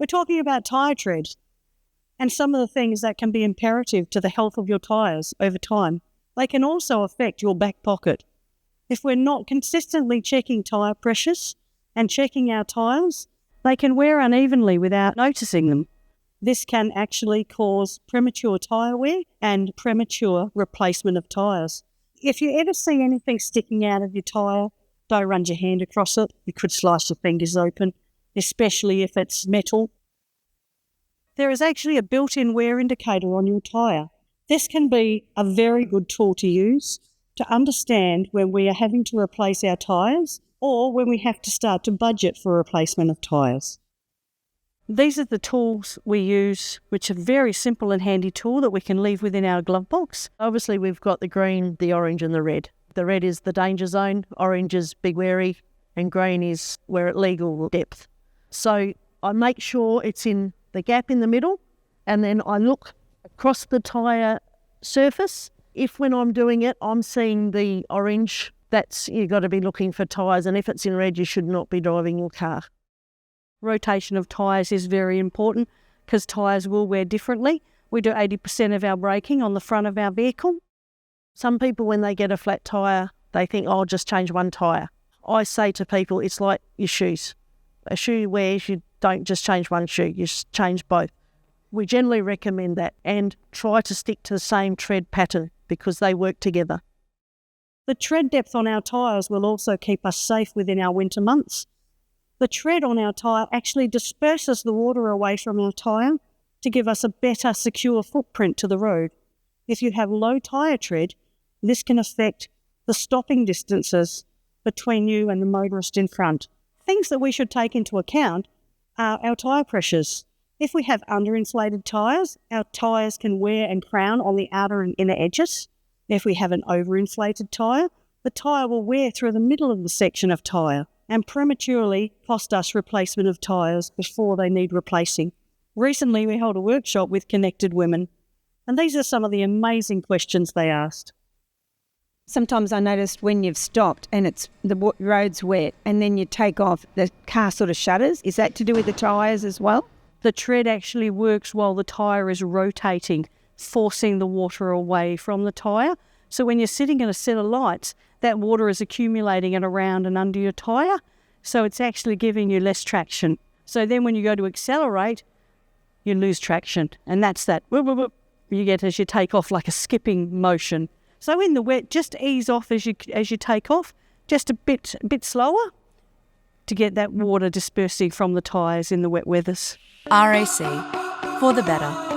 We're talking about tyre tread and some of the things that can be imperative to the health of your tyres over time. They can also affect your back pocket. If we're not consistently checking tyre pressures and checking our tyres, they can wear unevenly without noticing them. This can actually cause premature tyre wear and premature replacement of tyres. If you ever see anything sticking out of your tyre, don't run your hand across it. You could slice your fingers open, especially if it's metal. There is actually a built-in wear indicator on your tyre. This can be a very good tool to use to understand when we are having to replace our tyres or when we have to start to budget for replacement of tyres. These are the tools we use, which are very simple and handy tool that we can leave within our glove box. Obviously, we've got the green, the orange and the red. The red is the danger zone, orange is big wary, and green is we're at legal depth. So I make sure it's in the gap in the middle, and then I look across the tyre surface. If when I'm doing it, I'm seeing the orange, you've got to be looking for tyres, and if it's in red, you should not be driving your car. Rotation of tyres is very important because tyres will wear differently. We do 80% of our braking on the front of our vehicle. Some people, when they get a flat tyre, they think, I'll just change one tyre. I say to people, it's like your shoes. A shoe wears, you don't just change one shoe, you change both. We generally recommend that and try to stick to the same tread pattern because they work together. The tread depth on our tyres will also keep us safe within our winter months. The tread on our tyre actually disperses the water away from our tyre to give us a better, secure footprint to the road. If you have low tyre tread, this can affect the stopping distances between you and the motorist in front. Things that we should take into account are our tyre pressures. If we have underinflated tyres, our tyres can wear and crown on the outer and inner edges. If we have an overinflated tyre, the tyre will wear through the middle of the section of tyre and prematurely cost us replacement of tyres before they need replacing. Recently, we held a workshop with connected women, and these are some of the amazing questions they asked. Sometimes I noticed when you've stopped and it's the road's wet and then you take off, the car sort of shudders. Is that to do with the tyres as well? The tread actually works while the tyre is rotating, forcing the water away from the tyre. So when you're sitting in a set of lights, that water is accumulating and around and under your tyre. So it's actually giving you less traction. So then when you go to accelerate, you lose traction. And that's that whoop, whoop, whoop, you get as you take off, like a skipping motion. So in the wet, just ease off as you take off, just a bit slower to get that water dispersing from the tyres in the wet weathers. RAC, for the better.